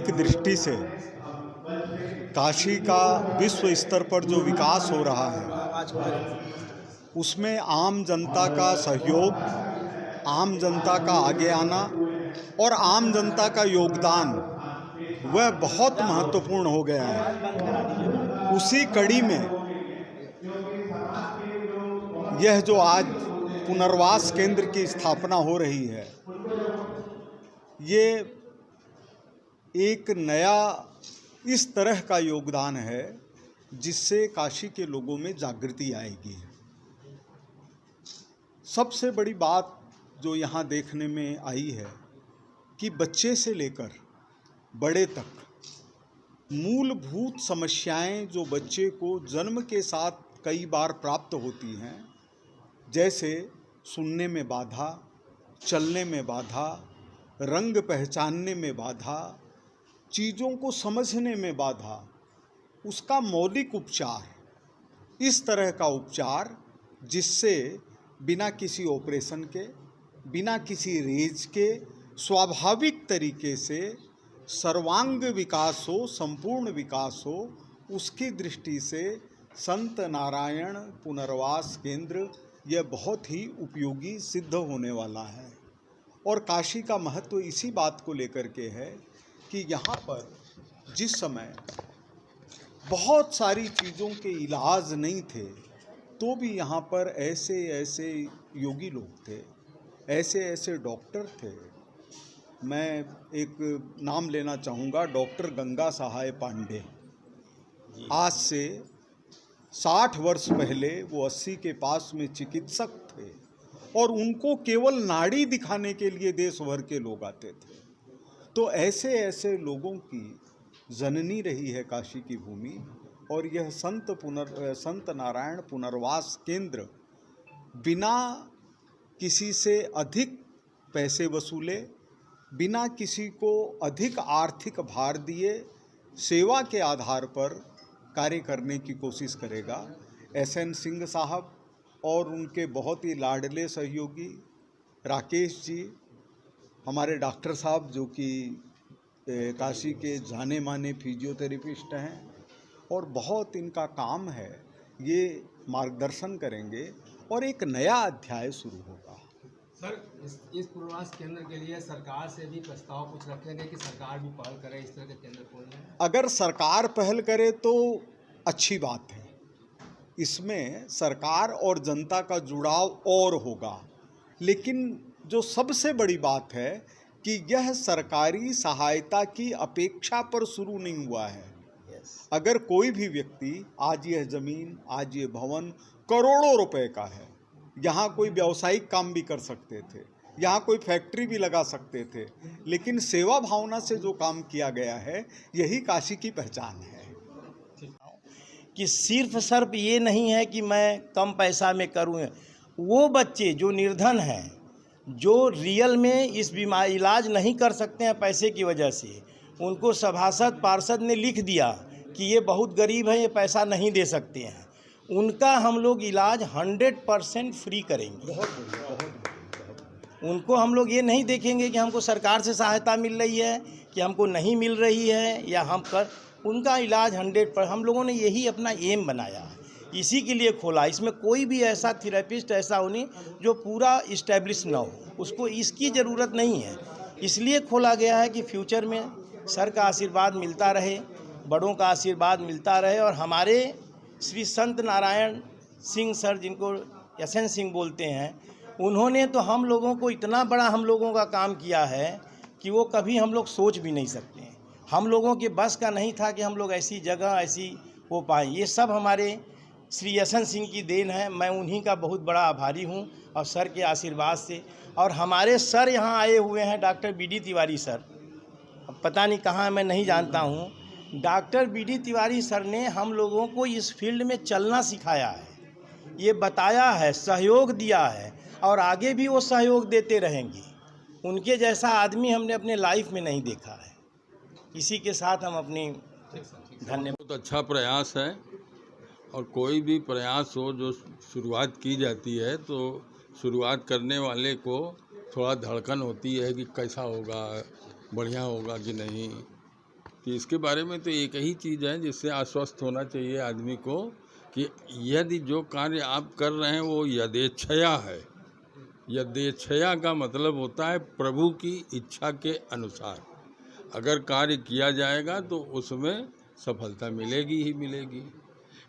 वैज्ञानिक दृष्टि से काशी का विश्व स्तर पर जो विकास हो रहा है उसमें आम जनता का सहयोग, आम जनता का आगे आना और आम जनता का योगदान वह बहुत महत्वपूर्ण हो गया है। उसी कड़ी में यह जो आज पुनर्वास केंद्र की स्थापना हो रही है, ये एक नया इस तरह का योगदान है जिससे काशी के लोगों में जागृति आएगी। सबसे बड़ी बात जो यहाँ देखने में आई है कि बच्चे से लेकर बड़े तक मूलभूत समस्याएं जो बच्चे को जन्म के साथ कई बार प्राप्त होती हैं, जैसे सुनने में बाधा, चलने में बाधा, रंग पहचानने में बाधा, चीज़ों को समझने में बाधा, उसका मौलिक उपचार, इस तरह का उपचार जिससे बिना किसी ऑपरेशन के, बिना किसी रेज के स्वाभाविक तरीके से सर्वांग विकास हो, संपूर्ण विकास हो, उसकी दृष्टि से संत नारायण पुनर्वास केंद्र यह बहुत ही उपयोगी सिद्ध होने वाला है। और काशी का महत्व इसी बात को लेकर के है कि यहाँ पर जिस समय बहुत सारी चीज़ों के इलाज नहीं थे, तो भी यहाँ पर ऐसे ऐसे योगी लोग थे, ऐसे ऐसे डॉक्टर थे। मैं एक नाम लेना चाहूँगा, डॉक्टर गंगा सहाय पांडे। आज से 60 वर्ष पहले वो 80 के पास में चिकित्सक थे और उनको केवल नाड़ी दिखाने के लिए देश भर के लोग आते थे। तो ऐसे ऐसे लोगों की जननी रही है काशी की भूमि। और यह संत नारायण पुनर्वास केंद्र बिना किसी से अधिक पैसे वसूले, बिना किसी को अधिक आर्थिक भार दिए, सेवा के आधार पर कार्य करने की कोशिश करेगा। SN सिंह साहब और उनके बहुत ही लाडले सहयोगी राकेश जी, हमारे डॉक्टर साहब जो कि काशी के जाने माने फिजियोथेरेपिस्ट हैं, और बहुत इनका काम है, ये मार्गदर्शन करेंगे और एक नया अध्याय शुरू होगा। सर, इस पुनर्वास केंद्र के लिए सरकार से भी प्रस्ताव कुछ रखेंगे कि सरकार भी पहल करे इस तरह के केंद्र खोलने? अगर सरकार पहल करे तो अच्छी बात है। इसमें सरकार और जनता का जुड़ाव और होगा, लेकिन जो सबसे बड़ी बात है कि यह सरकारी सहायता की अपेक्षा पर शुरू नहीं हुआ है। अगर कोई भी व्यक्ति, आज यह ज़मीन, आज ये भवन करोड़ों रुपए का है, यहाँ कोई व्यावसायिक काम भी कर सकते थे, यहाँ कोई फैक्ट्री भी लगा सकते थे, लेकिन सेवा भावना से जो काम किया गया है, यही काशी की पहचान है। कि सिर्फ ये नहीं है कि मैं कम पैसा में करूँ। वो बच्चे जो निर्धन हैं, जो रियल में इस बीमारी इलाज नहीं कर सकते हैं पैसे की वजह से, उनको सभासद पार्षद ने लिख दिया कि ये बहुत गरीब है, ये पैसा नहीं दे सकते हैं, उनका हम लोग इलाज 100% फ्री करेंगे। उनको हम लोग ये नहीं देखेंगे कि हमको सरकार से सहायता मिल रही है कि हमको नहीं मिल रही है, या हम कर उनका इलाज 100%। हम लोगों ने यही अपना एम बनाया है, इसी के लिए खोला। इसमें कोई भी ऐसा थेरेपिस्ट ऐसा हो नहीं जो पूरा इस्टेब्लिश ना हो, उसको इसकी ज़रूरत नहीं है। इसलिए खोला गया है कि फ्यूचर में सर का आशीर्वाद मिलता रहे, बड़ों का आशीर्वाद मिलता रहे, और हमारे श्री संत नारायण सिंह सर, जिनको SN सिंह बोलते हैं, उन्होंने तो हम लोगों को इतना बड़ा हम लोगों का काम किया है कि वो कभी हम लोग सोच भी नहीं सकते हैं। हम लोगों के बस का नहीं था कि हम लोग ऐसी जगह ऐसी हो पाए। ये सब हमारे श्री SN सिंह की देन है। मैं उन्हीं का बहुत बड़ा आभारी हूँ, और सर के आशीर्वाद से। और हमारे सर यहाँ आए हुए हैं, डॉक्टर BD तिवारी सर, अब पता नहीं कहाँ, मैं नहीं जानता हूँ। डॉक्टर BD तिवारी सर ने हम लोगों को इस फील्ड में चलना सिखाया है, ये बताया है, सहयोग दिया है, और आगे भी वो सहयोग देते रहेंगे। उनके जैसा आदमी हमने अपने लाइफ में नहीं देखा है। इसी के साथ हम अपनी धन्यवाद। बहुत अच्छा प्रयास है, और कोई भी प्रयास हो जो शुरुआत की जाती है तो शुरुआत करने वाले को थोड़ा धड़कन होती है कि कैसा होगा, बढ़िया होगा कि नहीं। कि इसके बारे में तो एक ही चीज़ है जिससे आश्वस्त होना चाहिए आदमी को कि यदि जो कार्य आप कर रहे हैं वो यदेच्छया है। यदेच्छया का मतलब होता है प्रभु की इच्छा के अनुसार अगर कार्य किया जाएगा तो उसमें सफलता मिलेगी ही मिलेगी।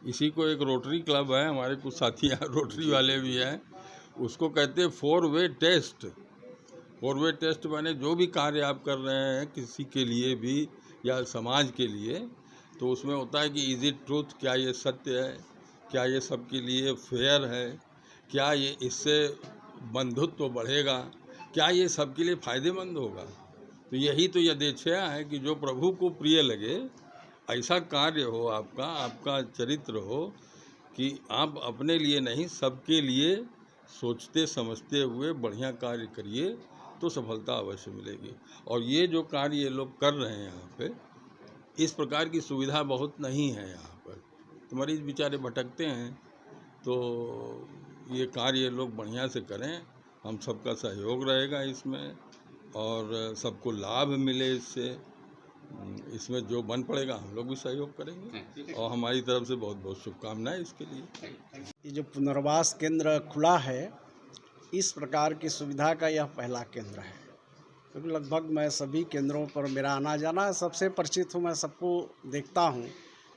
इसी को एक रोटरी क्लब है, हमारे कुछ साथी यहाँ रोटरी वाले भी हैं, उसको कहते हैं 4-वे टेस्ट। 4-वे टेस्ट माने जो भी कार्य आप कर रहे हैं किसी के लिए भी या समाज के लिए, तो उसमें होता है कि इज इट ट्रूथ, क्या ये सत्य है, क्या ये सबके लिए फेयर है, क्या ये इससे बंधुत्व बढ़ेगा, क्या ये सबके लिए फ़ायदेमंद होगा। तो यही तो यदेच्छया है कि जो प्रभु को प्रिय लगे ऐसा कार्य हो, आपका चरित्र हो कि आप अपने लिए नहीं सबके लिए सोचते समझते हुए बढ़िया कार्य करिए तो सफलता अवश्य मिलेगी। और ये जो कार्य ये लोग कर रहे हैं यहाँ पे, इस प्रकार की सुविधा बहुत नहीं है यहाँ पर, तो मरीज बेचारे भटकते हैं। तो ये कार्य ये लोग बढ़िया से करें, हम सबका सहयोग रहेगा इसमें और सबको लाभ मिले इसमें जो बन पड़ेगा हम लोग भी सहयोग करेंगे और हमारी तरफ से बहुत बहुत शुभकामनाएं इसके लिए। ये जो पुनर्वास केंद्र खुला है, इस प्रकार की सुविधा का यह पहला केंद्र है, क्योंकि लगभग मैं सभी केंद्रों पर मेरा आना जाना है, सबसे परिचित हूँ, मैं सबको देखता हूँ।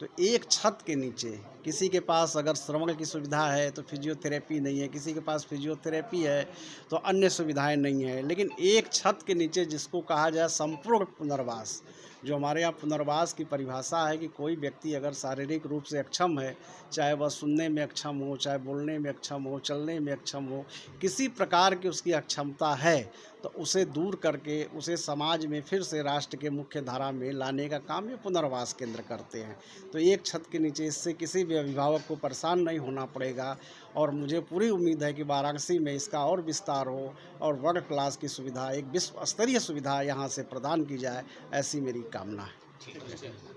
तो एक छत के नीचे किसी के पास अगर श्रवण की सुविधा है तो फिजियोथेरेपी नहीं है, किसी के पास फिजियोथेरेपी है तो अन्य सुविधाएं नहीं है, लेकिन एक छत के नीचे जिसको कहा जाए संपूर्ण पुनर्वास, जो हमारे यहाँ पुनर्वास की परिभाषा है कि कोई व्यक्ति अगर शारीरिक रूप से अक्षम है, चाहे वह सुनने में अक्षम हो, चाहे बोलने में अक्षम हो, चलने में अक्षम हो, किसी प्रकार की उसकी अक्षमता है, तो उसे दूर करके उसे समाज में फिर से राष्ट्र के मुख्य धारा में लाने का काम ये पुनर्वास केंद्र करते हैं। तो एक छत के नीचे इससे किसी भी अभिभावक को परेशान नहीं होना पड़ेगा और मुझे पूरी उम्मीद है कि वाराणसी में इसका और विस्तार हो और वर्ल्ड क्लास की सुविधा, एक विश्व स्तरीय सुविधा यहाँ से प्रदान की जाए, ऐसी मेरी कामना है।